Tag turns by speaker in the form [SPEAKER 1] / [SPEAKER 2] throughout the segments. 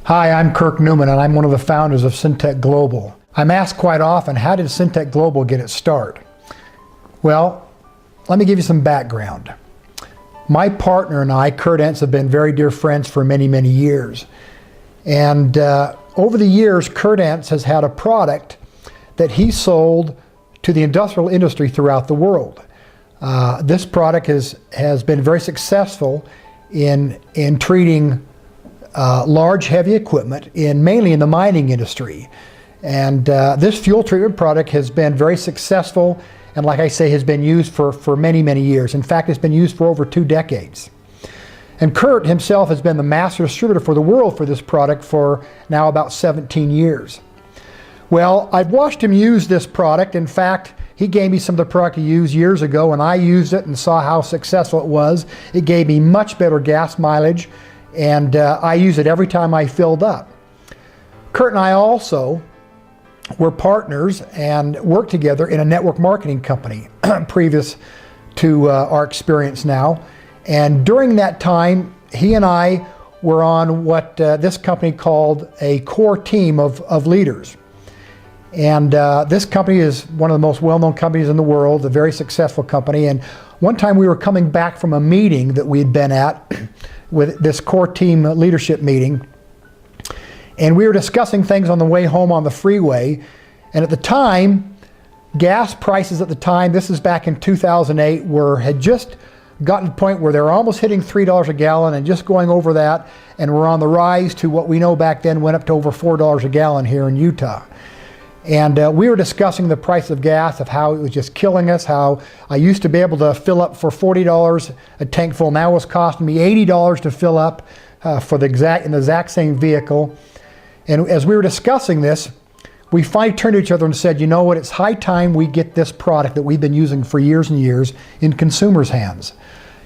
[SPEAKER 1] Hi, I'm Kirk Newman, and I'm one of the founders of Syntek Global. I'm asked quite often, how did Syntek Global get its start? Well, let me give you some background. My partner and I, Kurt Entz, have been very dear friends for many, many years. And over the years, Kurt Entz has had a product that he sold to the industrial industry throughout the world. This product has been very successful in treating large, heavy equipment, mainly in the mining industry. And this fuel treatment product has been very successful, and like I say, has been used for many, many years. In fact, it's been used for over 2 decades. And Kurt himself has been the master distributor for the world for this product for now about 17 years. Well, I've watched him use this product. In fact, he gave me some of the product he used years ago, and I used it and saw how successful it was. It gave me much better gas mileage, and I use it every time I filled up. Kurt and I also were partners and worked together in a network marketing company previous to our experience now. And during that time, he and I were on what this company called a core team of leaders. And this company is one of the most well-known companies in the world, a very successful company. And one time we were coming back from a meeting that we had been at with this core team leadership meeting, and we were discussing things on the way home on the freeway. And at the time, gas prices at the time, this is back in 2008, had just gotten to the point where they were almost hitting $3 a gallon and just going over that, and we're on the rise to what we know back then went up to over $4 a gallon here in Utah. And we were discussing the price of gas, of how it was just killing us, how I used to be able to fill up for $40 a tank full. Now it was costing me $80 to fill up in the exact same vehicle. And as we were discussing this, we finally turned to each other and said, you know what, it's high time we get this product that we've been using for years and years in consumers' hands.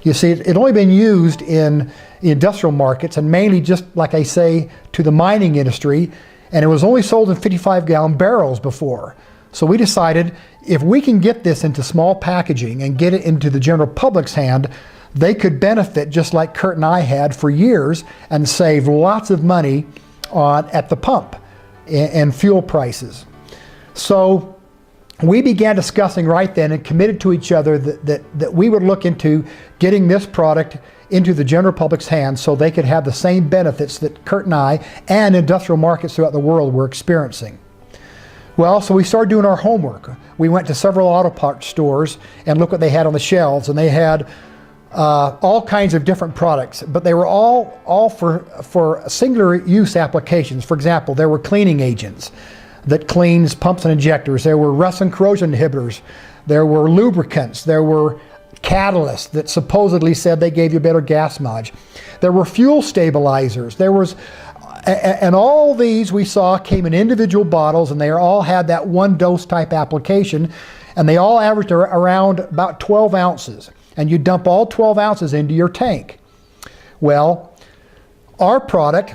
[SPEAKER 1] You see, it had only been used in industrial markets, and mainly, just like I say, to the mining industry, and it was only sold in 55-gallon barrels before. So we decided, if we can get this into small packaging and get it into the general public's hand, they could benefit just like Kurt and I had for years and save lots of money at the pump and fuel prices. So we began discussing right then and committed to each other that we would look into getting this product into the general public's hands so they could have the same benefits that Kurt and I and industrial markets throughout the world were experiencing. Well, so we started doing our homework. We went to several auto parts stores and looked what they had on the shelves, and they had all kinds of different products, but they were all for singular use applications. For example, there were cleaning agents that cleans pumps and injectors. There were rust and corrosion inhibitors. There were lubricants. There were catalysts that supposedly said they gave you better gas mileage. There were fuel stabilizers. And all these we saw came in individual bottles, and they all had that one dose type application, and they all averaged around about 12 ounces. And you dump all 12 ounces into your tank. Well, our product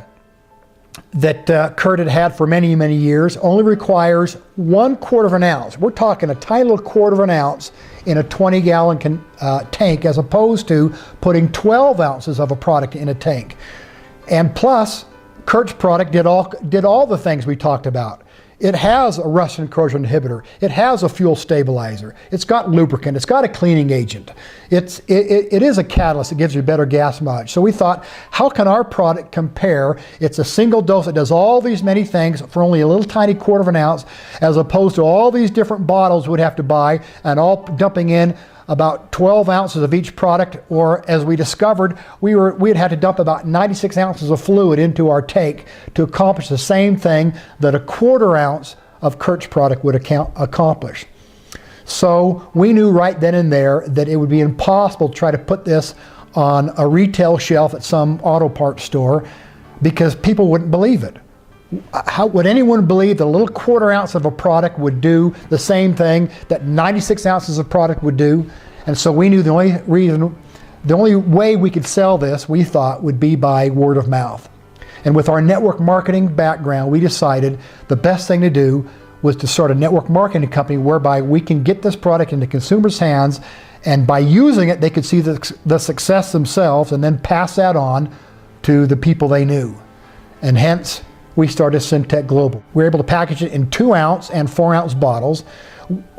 [SPEAKER 1] that Kurt had for many, many years only requires 1/4 of an ounce. We're talking a tiny little 1/4 of an ounce in a 20-gallon tank, as opposed to putting 12 ounces of a product in a tank. And plus, Kurt's product did all the things we talked about. It has a rust and corrosion inhibitor. It has a fuel stabilizer. It's got lubricant. It's got a cleaning agent. It is a catalyst that gives you better gas mileage. So we thought, how can our product compare? It's a single dose that does all these many things for only a little tiny 1/4 of an ounce, as opposed to all these different bottles we'd have to buy and all dumping in about 12 ounces of each product, or as we discovered, we had had to dump about 96 ounces of fluid into our tank to accomplish the same thing that a 1/4 ounce of Kurt's product would accomplish. So we knew right then and there that it would be impossible to try to put this on a retail shelf at some auto parts store, because people wouldn't believe it. How would anyone believe that a little 1/4 ounce of a product would do the same thing that 96 ounces of product would do? And so we knew the only way we could sell this, we thought, would be by word of mouth. And with our network marketing background, we decided the best thing to do was to start a network marketing company whereby we can get this product into consumers' hands, and by using it, they could see the success themselves and then pass that on to the people they knew. and hence we started Syntek Global. We were able to package it in 2-ounce and 4-ounce bottles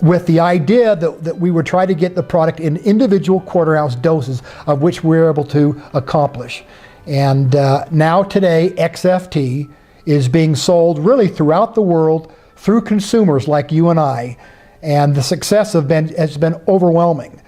[SPEAKER 1] with the idea that we would try to get the product in individual 1/4-ounce doses, of which we were able to accomplish. And now today, XFT is being sold really throughout the world through consumers like you and I, and the success has been overwhelming.